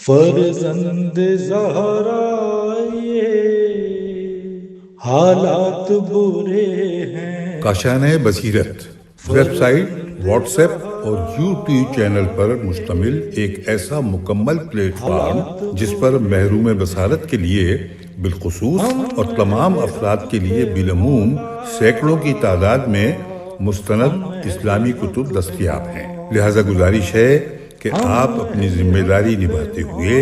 فرزند زہرا یہ حالات برے ہیں۔ کاشانۂ بصیرت ویب سائٹ، واٹس ایپ اور یوٹیوب چینل پر مشتمل ایک ایسا مکمل پلیٹ فارم جس پر محروم بصارت کے لیے بالخصوص اور تمام افراد کے لیے بالعموم سینکڑوں کی تعداد میں مستند اسلامی کتب دستیاب ہیں۔ لہذا گزارش ہے کہ آپ اپنی ذمہ داری نبھاتے ہوئے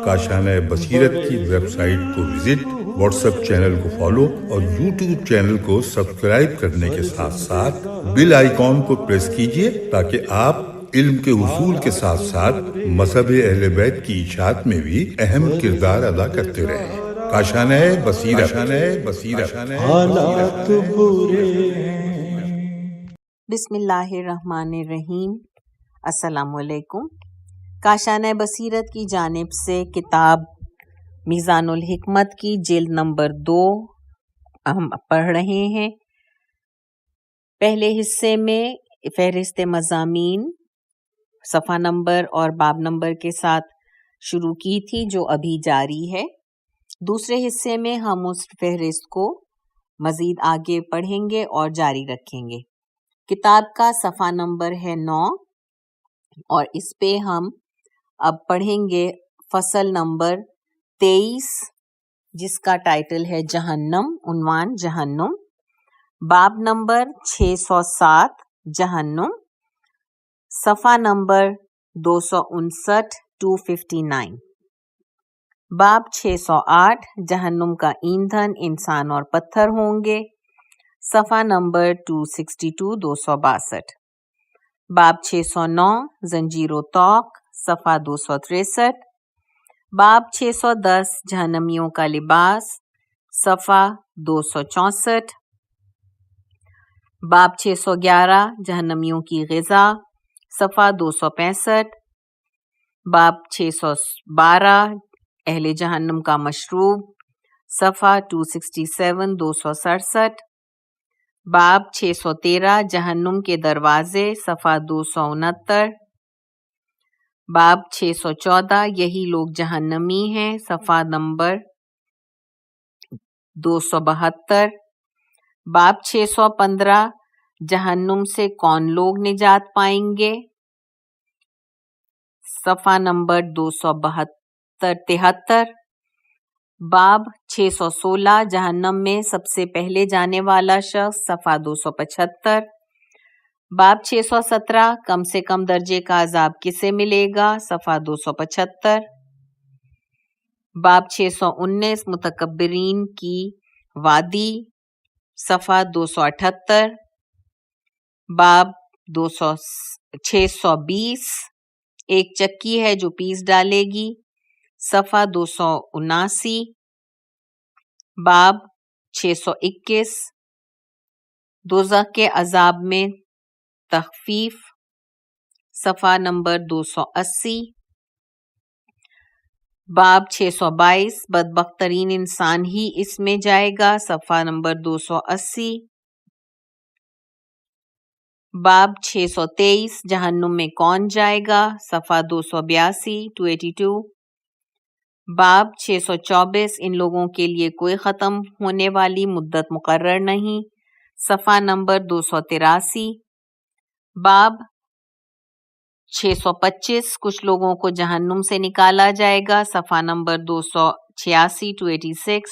کاشانۂ بصیرت کی ویب سائٹ کو وزٹ، واٹس ایپ چینل کو فالو اور یوٹیوب چینل کو سبسکرائب کرنے کے ساتھ ساتھ بیل آئیکن کو پریس کیجیے تاکہ آپ علم کے حصول کے ساتھ ساتھ مذہب اہل بیت کی اشاعت میں بھی اہم کردار ادا کرتے رہیں۔ کاشانۂ بصیرت۔ حالات برے ہیں۔ بسم اللہ الرحمن الرحیم۔ السلام علیکم۔ کاشانۂ بصیرت کی جانب سے کتاب میزان الحکمت کی جلد نمبر 2 ہم پڑھ رہے ہیں۔ پہلے حصے میں فہرست مضامین صفحہ نمبر اور باب نمبر کے ساتھ شروع کی تھی جو ابھی جاری ہے۔ دوسرے حصے میں ہم اس فہرست کو مزید آگے پڑھیں گے اور جاری رکھیں گے۔ کتاب کا صفحہ نمبر ہے 9 اور اس پہ ہم اب پڑھیں گے فصل نمبر 23 جس کا ٹائٹل ہے جہنم، عنوان جہنم، باب نمبر 607 جہنم، صفحہ نمبر 259 259، باب 608 جہنم کا ایندھن انسان اور پتھر ہوں گے، صفحہ نمبر 262 262، باب 609 زنجیر و طوق، صفحہ 263، باب 610 جہنمیوں کا لباس، صفحہ 264، باب 611 جہنمیوں کی غذا، صفحہ 265، باب 612 اہل جہنم کا مشروب، صفحہ 267 267، باب 613 جہنم کے دروازے، صفحہ 269، باب 614 یہی لوگ جہنمی ہیں، صفحہ نمبر 272، باب 615 جہنم سے کون لوگ نجات پائیں گے، صفحہ نمبر 273، باب 616 جہنم میں سب سے پہلے جانے والا شخص، صفحہ 275، باب 617 کم سے کم درجے کا عذاب کسے ملے گا، صفحہ 275، باب 619 متکبرین کی وادی، صفحہ 278، باب 620 ایک چکی ہے جو پیس ڈالے گی، صفحہ 279، باب 621 دوزخ کے عذاب میں تخفیف، صفحہ نمبر 280، باب 622 بدبخت ترین انسان ہی اس میں جائے گا، صفحہ نمبر 280، باب 623 جہنم میں کون جائے گا، صفحہ 282 282، باب 624 ان لوگوں کے لیے کوئی ختم ہونے والی مدت مقرر نہیں، صفحہ نمبر 283، باب 625 کچھ لوگوں کو جہنم سے نکالا جائے گا، صفحہ نمبر 286 286،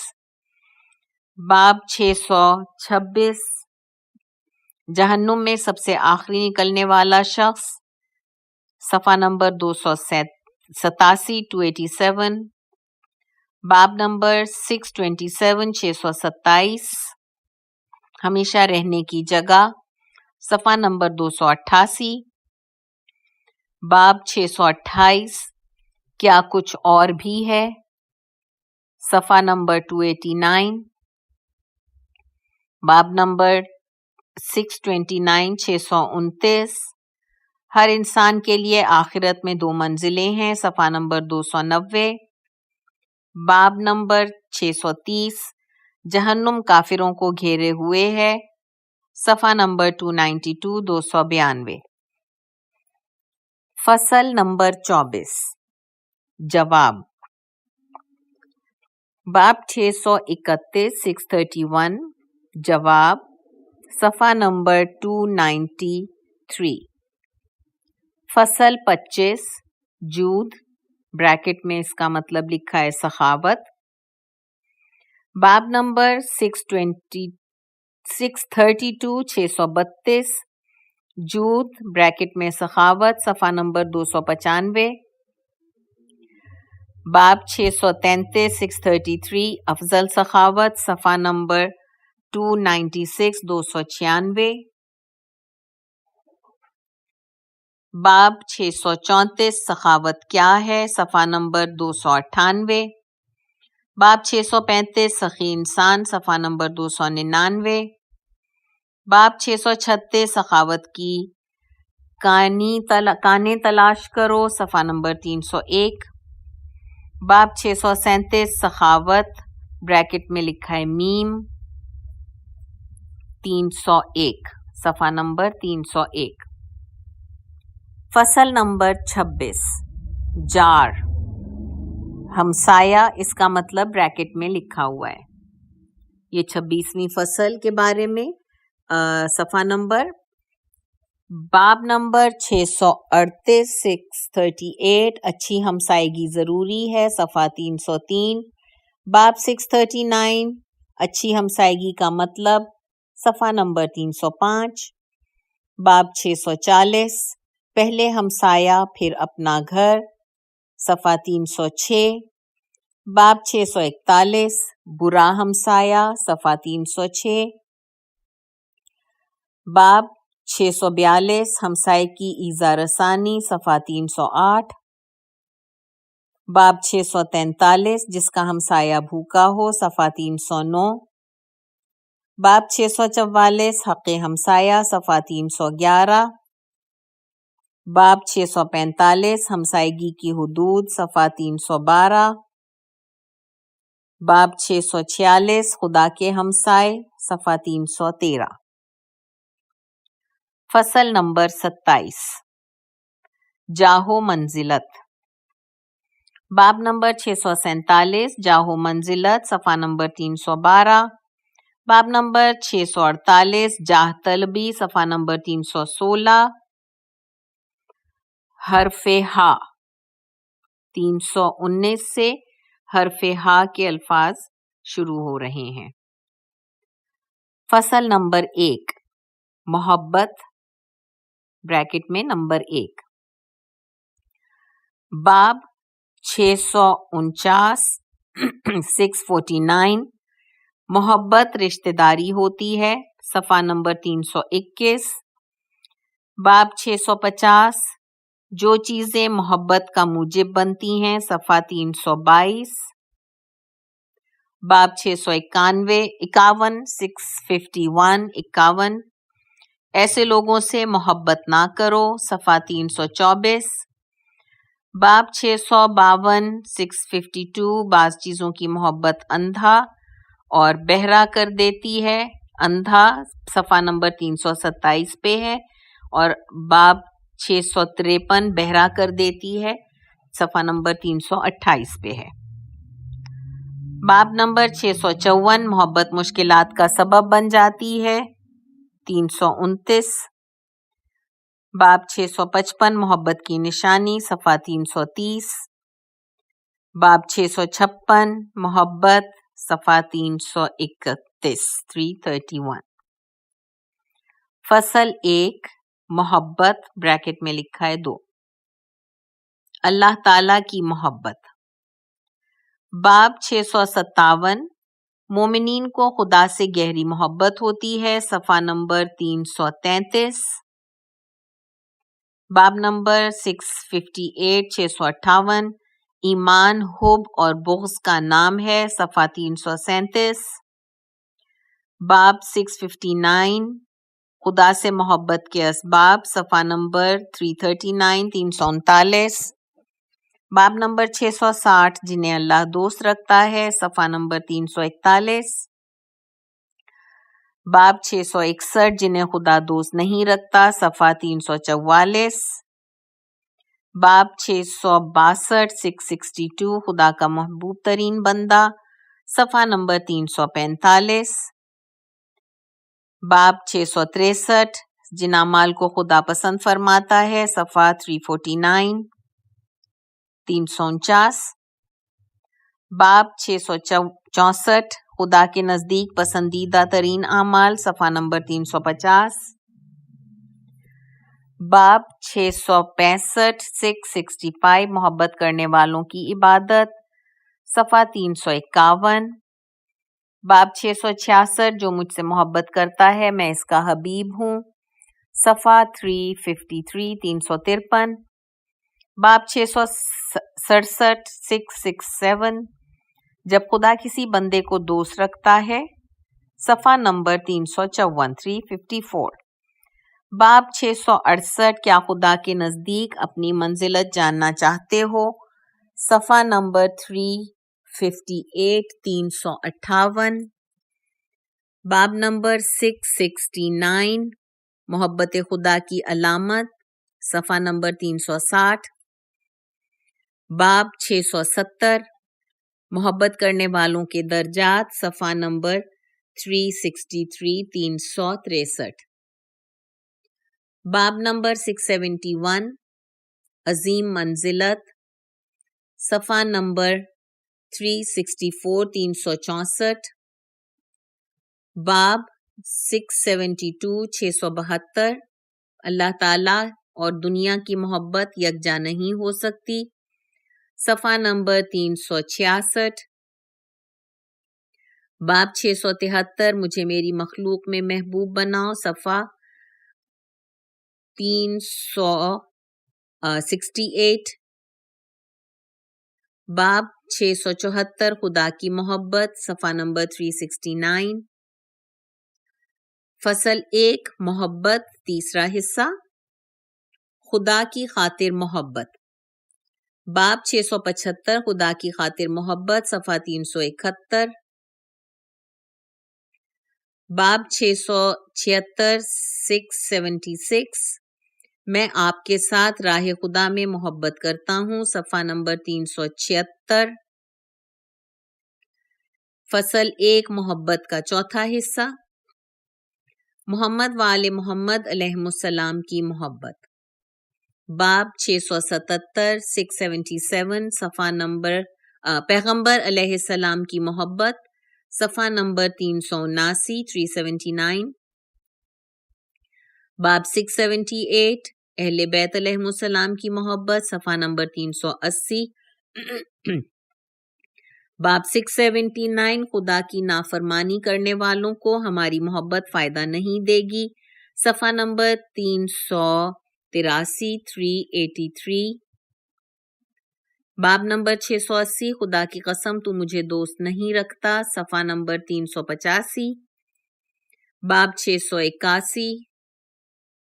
باب 626 جہنم میں سب سے آخری نکلنے والا شخص، صفحہ نمبر 287 287، باب نمبر 627 627 ہمیشہ رہنے کی جگہ، صفحہ نمبر 288، باب 628 کیا کچھ اور بھی ہے، صفحہ نمبر 289، باب نمبر 629 629 ہر انسان کے لیے آخرت میں 2 منزلیں ہیں، صفحہ نمبر 290، باب نمبر 630 جہنم کافروں کو گھیرے ہوئے ہے، صفحہ نمبر 292 292، فصل نمبر 24 جواب باب 631 631 جواب صفحہ نمبر 293 فصل 25 جود بریکٹ میں اس کا مطلب لکھا ہے سخاوت باب نمبر 632 632 جود بریکٹ میں سخاوت صفحہ نمبر 295 باب 633 633 افضل سخاوت صفحہ نمبر 296 296 باب 634 سخاوت کیا ہے صفحہ نمبر 298 باب 635 سخی انسان صفحہ نمبر 299 باب 636 سخاوت کی کانیں تلاش کرو صفحہ نمبر 301 باب 637 سخاوت بریکٹ میں لکھا ہے میم 301 صفحہ نمبر 301 فصل نمبر 26 جار ہمسایہ اس کا مطلب بریکٹ میں لکھا ہوا ہے یہ 26ویں فصل کے بارے میں صفحہ نمبر باب نمبر 638 638 اچھی ہمسائیگی ضروری ہے صفحہ 303 باب 639 اچھی ہمسائیگی کا مطلب صفحہ نمبر 305 باب 640 پہلے ہمسایہ پھر اپنا گھر صفحہ 306 باب 641 برا ہمسایہ صفحہ 306 باب 642 ہمسائے کی ایذا رسانی صفحہ 308 باب 643 جس کا ہمسایہ بھوکا ہو صفحہ 309 باب 644 حق ہمسایہ صفحہ 311 باب 645 ہمسائیگی کی حدود صفحہ 312 باب 646 خدا کے ہمسائے صفحہ 313 فصل نمبر 27 جاہو منزلت باب نمبر 647 جاہو منزلت صفحہ نمبر 312 باب نمبر 648 جاہ طلبی صفحہ نمبر 316 حرف ہا 319 سے حرف ہا کے الفاظ شروع ہو رہے ہیں فصل نمبر 1 محبت بریکٹ میں نمبر 1 باب 649 649 محبت رشتہ داری ہوتی ہے صفحہ نمبر 321 باب 650 جو چیزیں محبت کا موجب بنتی ہیں صفحہ 322 باب 651 651 ایسے لوگوں سے محبت نہ کرو صفحہ 324 باب 652 652 بعض چیزوں کی محبت اندھا اور بہرا کر دیتی ہے اندھا صفحہ نمبر 327 پہ ہے اور باب 653 بہرا کر دیتی ہے صفحہ نمبر 328 پہ ہے باب نمبر 654 محبت مشکلات کا سبب بن جاتی ہے 329 باب 655 محبت کی نشانی صفحہ 330 باب 656 محبت صفحہ 331 331 فصل 1 محبت بریکٹ میں لکھا ہے 2 اللہ تعالی کی محبت باب 657 مومنین کو خدا سے گہری محبت ہوتی ہے صفحہ نمبر 333 باب نمبر 658 658 ایمان حب اور بغض کا نام ہے صفحہ 337 باب 659 خدا سے محبت کے اسباب صفحہ نمبر 339 339 باب نمبر 660 جنہیں اللہ دوست رکھتا ہے صفحہ نمبر 341 باب 661 جنہیں خدا دوست نہیں رکھتا صفحہ 344 باب 662 662 خدا کا محبوب ترین بندہ صفحہ نمبر 345. باب 663 جن اعمال کو خدا پسند فرماتا ہے صفحہ 349 349. باب 664 خدا کے نزدیک پسندیدہ ترین اعمال صفحہ نمبر 350. باب 665 665 محبت کرنے والوں کی عبادت صفحہ 351. باب 666 جو مجھ سے محبت کرتا ہے میں اس کا حبیب ہوں صفحہ 353 353. باب 667 667 جب خدا کسی بندے کو دوست رکھتا ہے صفحہ نمبر 354 354. باب 668 کیا خدا کے نزدیک اپنی منزلت جاننا چاہتے ہو صفحہ نمبر 358 358. باب نمبر 669 محبت خدا کی علامت صفحہ نمبر 360. باب 670 محبت کرنے والوں کے درجات صفحہ نمبر 363 363. باب نمبر 671 عظیم منزلت صفحہ نمبر 364 364. باب 672 672 اللہ تعالیٰ اور دنیا کی محبت یکجا نہیں ہو سکتی صفحہ نمبر 366. باب 673 مجھے میری مخلوق میں محبوب بناؤ صفحہ 368. باب 674 خدا کی محبت صفحہ نمبر 369. فصل 1 محبت تیسرا حصہ خدا کی خاطر محبت. باب 675 خدا کی خاطر محبت صفحہ 371. باب 676 676 میں آپ کے ساتھ راہ خدا میں محبت کرتا ہوں صفحہ نمبر 376. فصل 1 محبت کا چوتھا حصہ محمد وآل محمد علیہ السلام کی محبت. باب 677 677 صفحہ نمبر پیغمبر علیہ السلام کی محبت صفحہ نمبر 379 379. باب 678 اہل بیت علیہ السلام کی محبت صفحہ نمبر 380. باب 679 خدا کی نافرمانی کرنے والوں کو ہماری محبت فائدہ نہیں دے گی صفحہ نمبر 383 383. باب نمبر 680 خدا کی قسم تو مجھے دوست نہیں رکھتا صفحہ نمبر 385. باب 681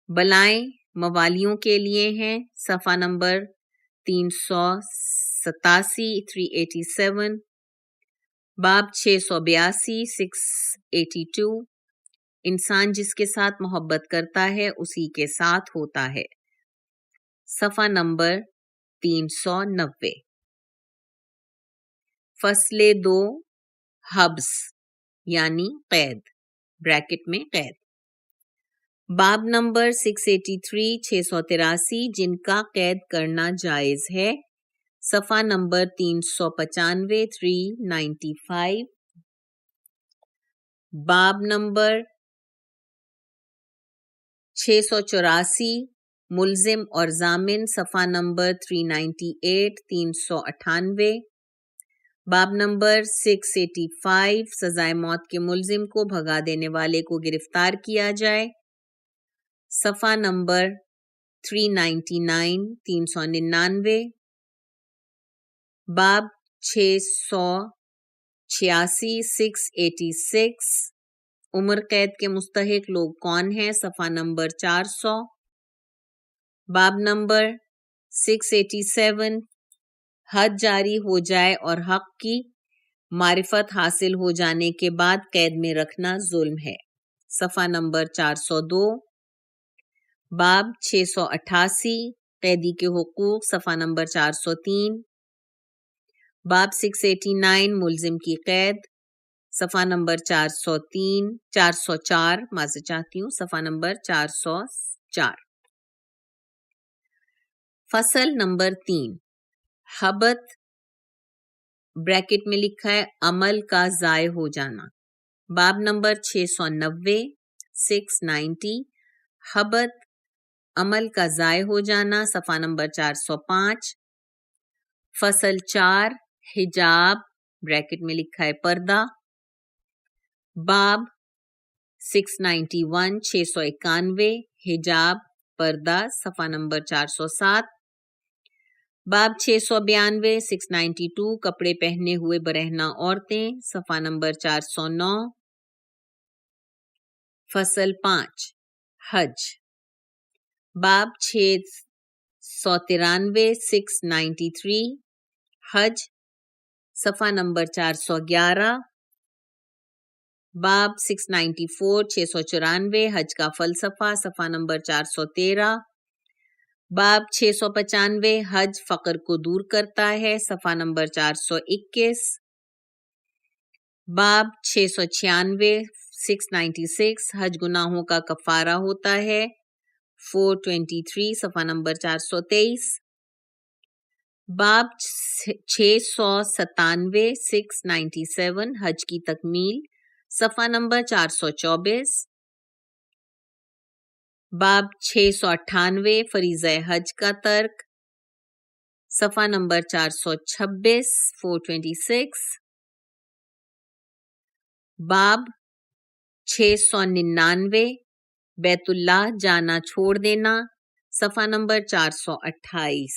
بلائیں موالیوں کے لیے ہیں صفحہ نمبر 387 387. باب 682 682 انسان جس کے ساتھ محبت کرتا ہے اسی کے ساتھ ہوتا ہے صفحہ نمبر 390. فصل 2 حبس یعنی قید بریکٹ میں قید. باب نمبر 683 683 جن کا قید کرنا جائز ہے صفحہ نمبر 395 395. باب نمبر 684 ملزم اور ضامن صفحہ نمبر 398 398. باب نمبر 685 سزائے موت کے ملزم کو بھگا دینے والے کو گرفتار کیا جائے صفحہ نمبر 399 399. باب 686 686 عمر قید کے مستحق لوگ کون ہیں صفحہ نمبر 400. باب نمبر 687 حد جاری ہو جائے اور حق کی معرفت حاصل ہو جانے کے بعد قید میں رکھنا ظلم ہے صفحہ نمبر 402. باب 688 قیدی کے حقوق صفحہ نمبر 403. باب 689 ملزم کی قید صفحہ نمبر 404 معذرت چاہتی ہوں صفحہ نمبر 404. فصل نمبر 3 حبت بریکٹ میں لکھا ہے عمل کا ضائع ہو جانا. باب نمبر 690 حبت عمل کا ضائع ہو جانا صفحہ نمبر 405. فصل 4 حجاب بریکٹ میں لکھا ہے پردہ. باب 691 حجاب پردہ صفحہ نمبر 407. باب 692 کپڑے پہنے ہوئے برہنہ عورتیں صفحہ نمبر 409. فصل 5 حج. باب 693 حج صفحہ نمبر 411. باب 694 حج کا فلسفہ صفحہ نمبر 413. باب 695 حج فقر کو دور کرتا ہے صفحہ نمبر 421. باب 696 حج گناہوں کا کفارہ ہوتا ہے 423 صفحہ نمبر 423. باب 697 حج کی تکمیل صفحہ نمبر 424. باب 698 فریضہ حج کا ترک صفحہ نمبر 426 426. باب 699 بیت اللہ جانا چھوڑ دینا صفحہ نمبر 428.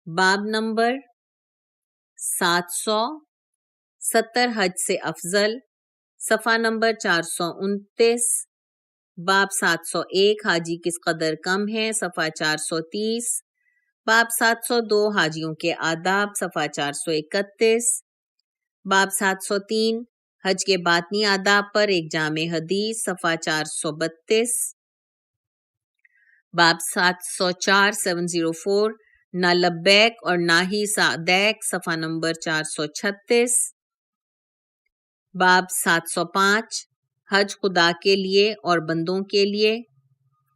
باب نمبر 770 حج سے افضل صفحہ نمبر 429. باب 701 حاجی کس قدر کم ہے صفحہ 430. باب 702 حاجیوں کے آداب صفحہ 431. باب 703 حج کے باطنی آداب پر ایک جامع حدیث صفحہ 432. باب 704 نہ لبیک اور نہ ہی سعدیک صفحہ نمبر 436. باب 705 حج خدا کے لیے اور بندوں کے لیے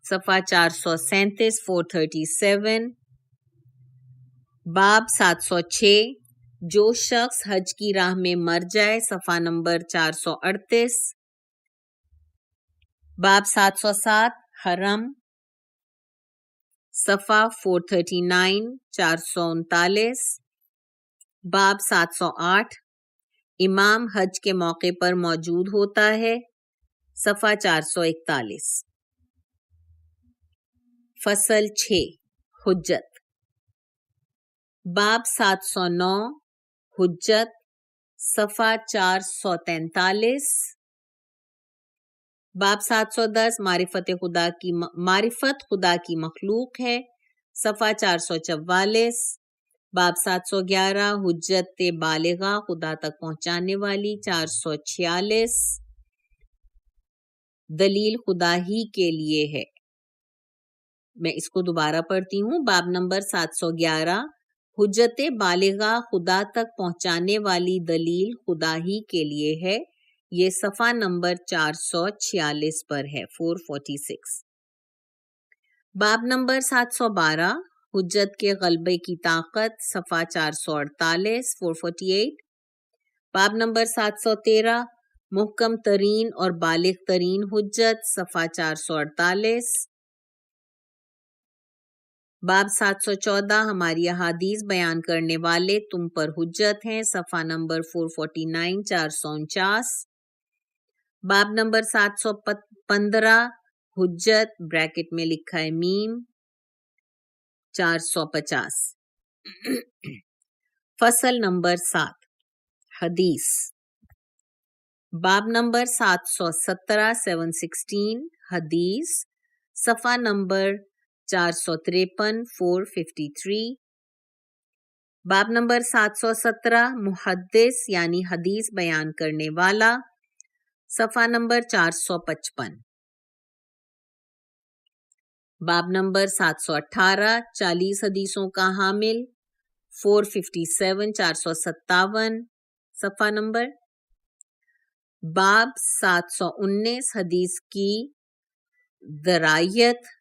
صفحہ 437 437. باب 706 جو شخص حج کی راہ میں مر جائے صفحہ نمبر 438. باب 707 حرم صفحہ 439 439. باب 708 امام حج کے موقع پر موجود ہوتا ہے صفحہ 441. فصل 6 حجت. باب 709 حجت صفحہ 443. باب 710 معرفت خدا کی مخلوق ہے صفحہ 444. باب 711 حجت بالغہ خدا تک پہنچانے والی 446. دلیل خدا ہی کے لیے ہے. میں اس کو دوبارہ پڑھتی ہوں. باب نمبر 711 حجت بالغہ خدا تک پہنچانے والی دلیل خدا ہی کے لیے ہے. یہ صفحہ نمبر 446 پر ہے 446. باب نمبر 712 حجت کے غلبے کی طاقت صفحہ 448 448. باب نمبر 713 محکم ترین اور بالغ ترین حجت صفحہ 448. باب 714 ہماری احادیث بیان کرنے والے تم پر حجت ہیں صفحہ نمبر 449 449. باب نمبر 715 حجت بریکٹ میں لکھا ہے میم 450. فصل نمبر 7 حدیث. باب نمبر 717 716 حدیث صفحہ نمبر 453 453. باب نمبر 717 محدث یعنی حدیث بیان کرنے والا صفحہ نمبر 455. باب نمبر 718 40 حدیثوں کا حامل 457 457 صفحہ نمبر. باب 719 حدیث کی درایت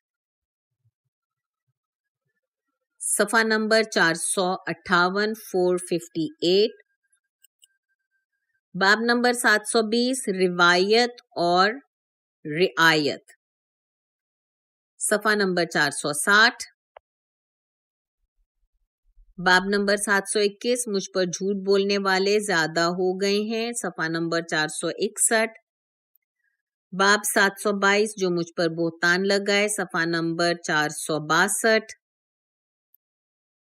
صفحہ نمبر 458 458. باب نمبر 720 روایت اور رعایت صفحہ نمبر 460. باب نمبر 721 مجھ پر جھوٹ بولنے والے زیادہ ہو گئے ہیں صفحہ نمبر 461. باب 722 جو مجھ پر بہتان لگائے صفحہ نمبر 462.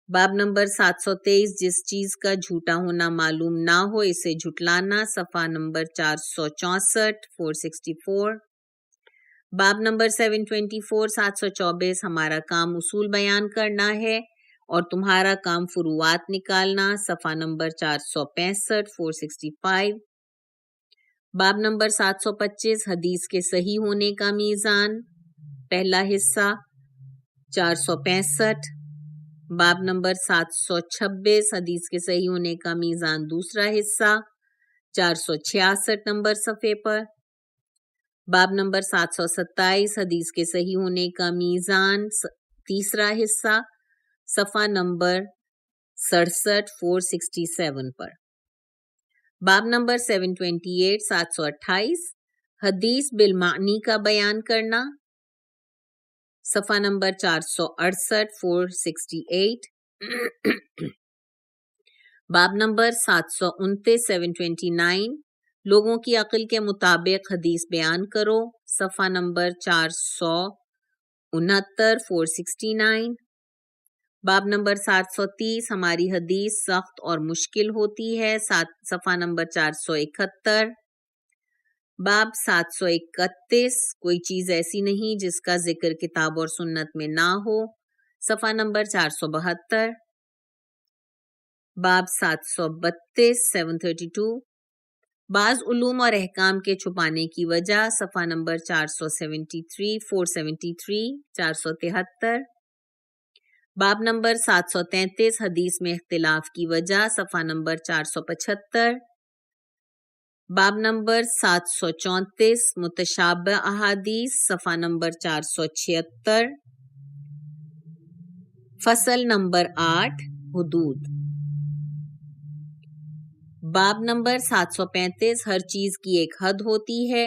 باب نمبر 723 جس چیز کا جھوٹا ہونا معلوم نہ ہو اسے جھٹلانا صفحہ نمبر 464 464. باب نمبر 724 724 ہمارا کام اصول بیان کرنا ہے اور تمہارا کام فروعات نکالنا صفحہ نمبر 465 465. باب نمبر 725 حدیث کے صحیح ہونے کا میزان پہلا حصہ 465. باب نمبر 726 حدیث کے صحیح ہونے کا میزان دوسرا حصہ 466 نمبر صفحے پر. باب نمبر 727 حدیث کے صحیح ہونے کا میزان تیسرا حصہ صفحہ نمبر 67 467 پر. باب نمبر 728 728 حدیث بالمعنی کا بیان کرنا صفحہ نمبر 468 468. باب نمبر 729 729 لوگوں کی عقل کے مطابق حدیث بیان کرو صفحہ نمبر 469 469. باب نمبر 730 ہماری حدیث سخت اور مشکل ہوتی ہے صفحہ نمبر 471. باب 731 کوئی چیز ایسی نہیں جس کا ذکر کتاب اور سنت میں نہ ہو صفحہ نمبر 472. باب 732 732 بعض علوم اور احکام کے چھپانے کی وجہ صفحہ نمبر 473 473 473. باب نمبر 733 حدیث میں اختلاف کی وجہ صفحہ نمبر 475. باب نمبر 734 متشابہ احادیث صفحہ نمبر 476. فصل نمبر 8 حدود. باب نمبر 735 ہر چیز کی ایک حد ہوتی ہے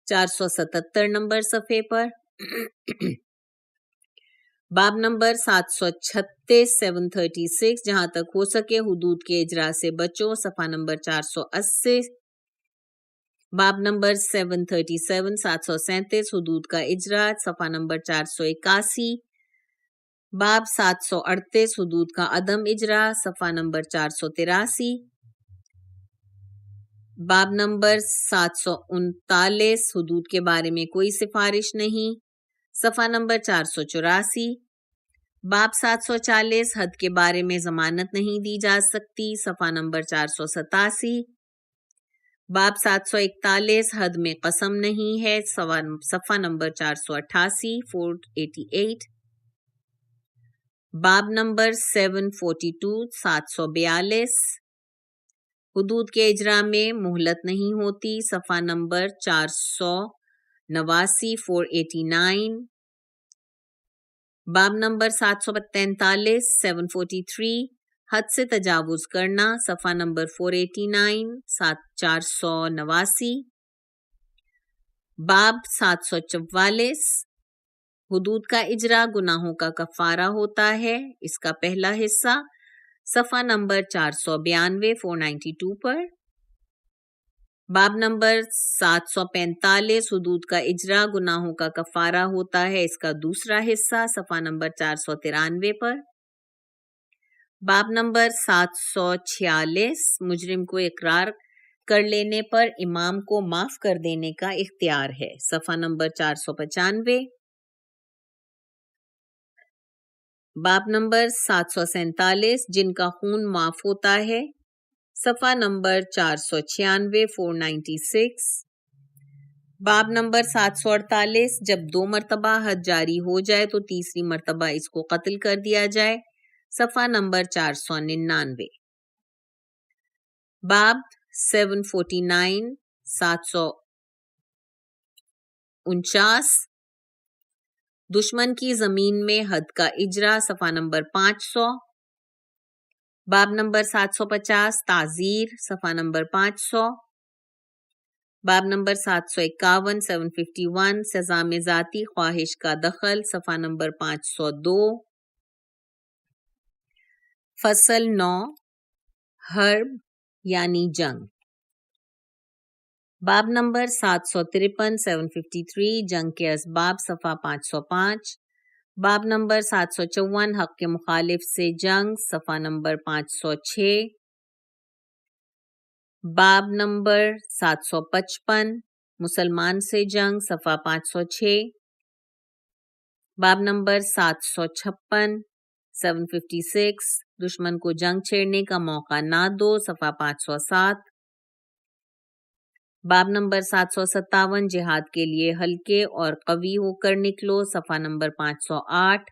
477 نمبر صفحے پر. باب نمبر 736 736 جہاں تک ہو سکے حدود کے اجرا سے بچو صفحہ نمبر 480. باب نمبر 737 737 حدود کا اجرا صفحہ نمبر 481. باب 738 حدود کا عدم اجرا صفحہ نمبر 483. باب نمبر 739 حدود کے بارے میں کوئی سفارش نہیں صفحہ نمبر 484. باب 740 حد کے بارے میں ضمانت نہیں دی جا سکتی صفحہ نمبر 487. باب 741 حد میں قسم نہیں ہے صفحہ نمبر 488 488. باب نمبر 742 742 حدود کے اجرا میں مہلت نہیں ہوتی صفحہ نمبر 489 489. باب نمبر 743 743 حد سے تجاوز کرنا صفحہ نمبر 489 489. باب 744 حدود کا اجرا گناہوں کا کفارہ ہوتا ہے اس کا پہلا حصہ صفحہ نمبر 492 492 پر. باب نمبر 745 حدود کا اجرا گناہوں کا کفارہ ہوتا ہے اس کا دوسرا حصہ صفحہ نمبر 493 پر. باب نمبر 746 مجرم کو اقرار کر لینے پر امام کو معاف کر دینے کا اختیار ہے صفحہ نمبر 495. باب نمبر 747 جن کا خون معاف ہوتا ہے صفحہ نمبر 496 496. باب نمبر 748، جب 2 مرتبہ حد جاری ہو جائے تو تیسری مرتبہ اس کو قتل کر دیا جائے، صفحہ نمبر 499۔ باب 749 749 دشمن کی زمین میں حد کا اجرا، صفحہ نمبر 500۔ باب نمبر 750 تعزیر، صفحہ نمبر 500۔ باب نمبر 751 751 سزا میں ذاتی خواہش کا دخل، صفحہ نمبر 502۔ فصل 9 حرب یعنی جنگ۔ باب نمبر 753 753 جنگ کے اسباب، صفحہ 505۔ باب نمبر 754 حق کے مخالف سے جنگ، صفحہ نمبر 506۔ باب نمبر 755 مسلمان سے جنگ، صفحہ 506۔ باب نمبر 756 756 دشمن کو جنگ چھیڑنے کا موقع نہ دو، صفحہ 507۔ باب نمبر 757 جہاد کے لیے ہلکے اور قوی ہو کر نکلو، صفحہ نمبر 508۔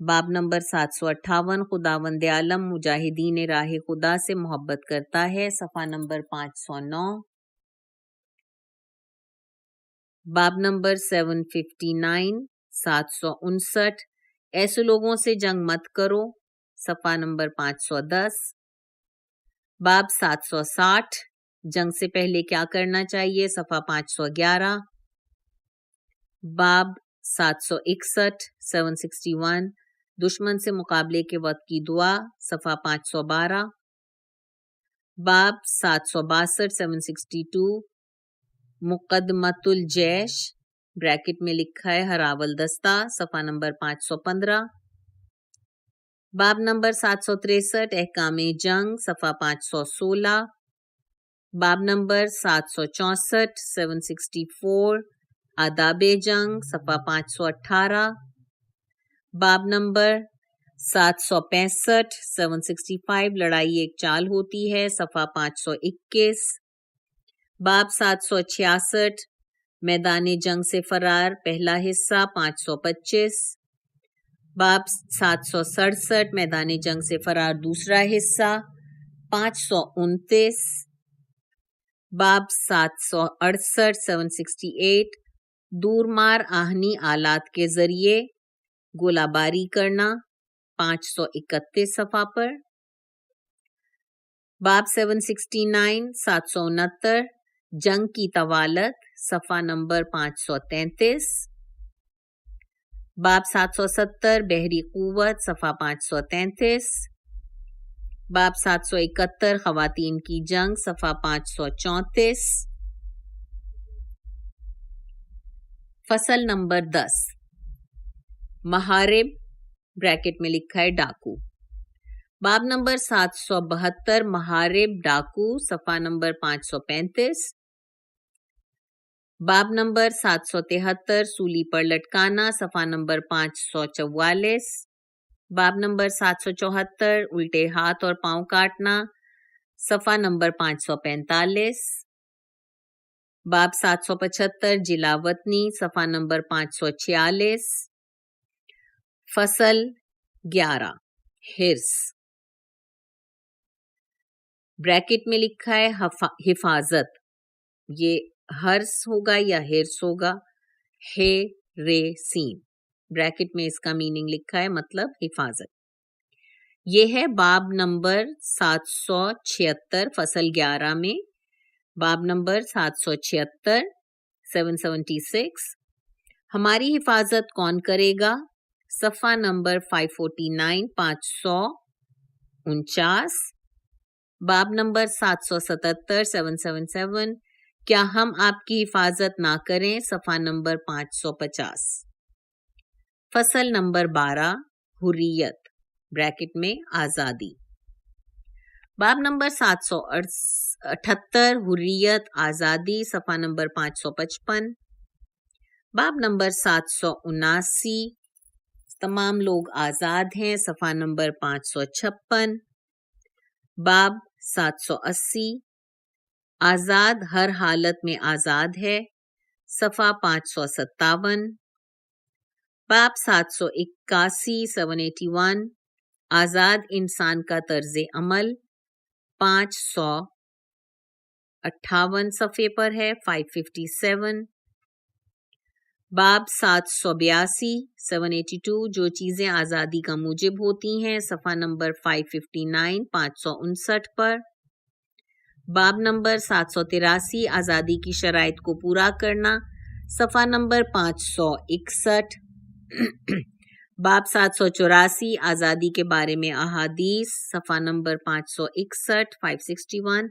باب نمبر 758 خداوند عالم مجاہدین راہ خدا سے محبت کرتا ہے، صفحہ نمبر 509۔ باب نمبر 759 759 ایسے لوگوں سے جنگ مت کرو، صفحہ نمبر 510۔ باب 760 جنگ سے پہلے کیا کرنا چاہیے، صفحہ 511۔ باب 761 761 دشمن سے مقابلے کے وقت کی دعا، صفحہ 512۔ باب 762 762 مقدمۃ الجیش بریکٹ میں لکھا ہے ہراول دستہ، صفحہ نمبر 515۔ باب نمبر 763 احکام جنگ، صفحہ 516۔ باب نمبر 764 764 آداب جنگ، صفحہ 518۔ باب نمبر 765 765 لڑائی ایک چال ہوتی ہے، صفحہ 521۔ باب 766 میدان جنگ سے فرار پہلا حصہ، 525۔ باب 767 میدان جنگ سے فرار دوسرا حصہ، 529۔ باب 768 768 دور مار آہنی آلات کے ذریعے گولہ باری کرنا، 531 صفحہ پر۔ باب 769 769 جنگ کی طوالت، صفحہ نمبر 533۔ باب 770 بحری قوت، صفحہ 533۔ باب 771 خواتین کی جنگ، صفحہ 534۔ فصل نمبر 10 محارب بریکٹ میں لکھا ہے ڈاکو۔ باب نمبر 772 محارب ڈاکو، صفحہ نمبر 535۔ باب نمبر 773 سولی پر لٹکانا، صفحہ نمبر 544۔ باب نمبر 774 الٹے ہاتھ اور پاؤں کاٹنا، صفحہ نمبر 545۔ باب 775 جلا وطنی، صفحہ نمبر 546۔ فصل 11 حرص بریکٹ میں لکھا ہے حفاظت، یہ حرص ہوگا یا حرص ہوگا، ہے رے سین بریکٹ میں اس کا میننگ لکھا ہے، مطلب حفاظت۔ یہ ہے باب نمبر 776 فصل 11 میں، باب نمبر 776 776 ہماری حفاظت کون کرے گا، صفحہ نمبر 549 549۔ باب نمبر 777 777 کیا ہم آپ کی حفاظت نہ کریں، صفحہ نمبر 550۔ فصل نمبر 12 حریت بریکٹ میں آزادی۔ باب نمبر 778 حریت آزادی، صفحہ نمبر 555۔ باب نمبر 779 تمام لوگ آزاد ہیں، صفحہ نمبر 556۔ باب 780 آزاد ہر حالت میں آزاد ہے، صفحہ 557. باب 781 781 آزاد انسان کا طرز عمل 558 صفحے پر ہے 557. باب 782 782 جو چیزیں آزادی کا موجب ہوتی ہیں صفحہ نمبر 559 559 پر. باب نمبر 783 آزادی کی شرائط کو پورا کرنا صفحہ نمبر 561. باب 784 آزادی کے بارے میں احادیث صفحہ نمبر 561 561.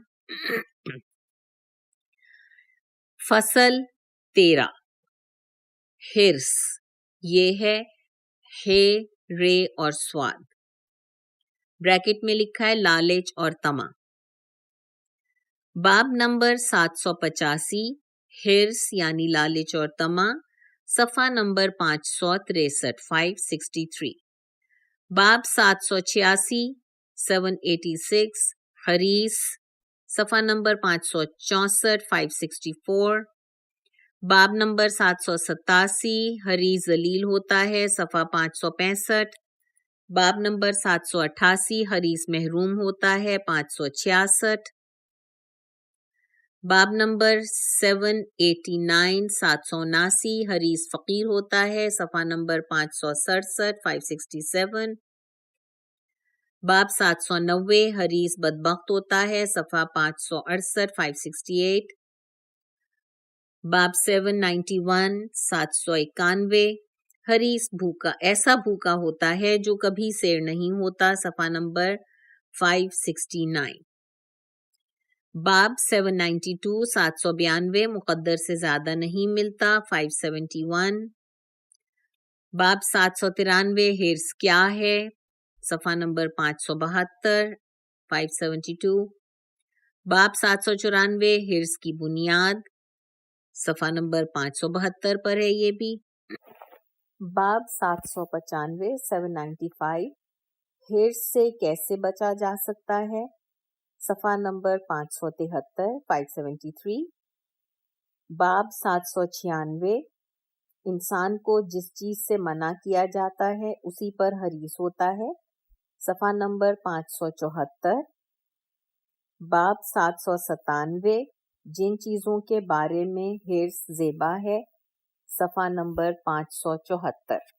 فصل 13 حرص، یہ ہے ہے رے اور سواد، بریکٹ میں لکھا ہے لالچ اور طمع. باب نمبر 785 حرص یعنی لالچ اور طمع صفحہ نمبر 563 563. باب 786 786 حریص صفحہ نمبر 564 564. باب نمبر 787 حریص ذلیل ہوتا ہے صفحہ 565. باب نمبر 788 حریص محروم ہوتا ہے 566. باب نمبر 789 779 حریص فقیر ہوتا ہے صفحہ نمبر 567 567. باب 790 حریص بدبخت ہوتا ہے صفحہ 568 568. باب 791 791 حریص بھوکا ایسا بھوکا ہوتا ہے جو کبھی سیر نہیں ہوتا صفحہ نمبر 569. باب 792 792 مقدر سے زیادہ نہیں ملتا 571. باب 793 حرص کیا ہے صفحہ نمبر 572 572. باب 794 حرص کی بنیاد صفحہ نمبر 572 پر ہے یہ بھی. باب 795 795 حرص سے کیسے بچا جا سکتا ہے صفحہ نمبر 573 573. باب 796 انسان کو جس چیز سے منع کیا جاتا ہے اسی پر حریص ہوتا ہے صفحہ نمبر 574. باب 797 جن چیزوں کے بارے میں حرص زیبا ہے صفحہ نمبر 574.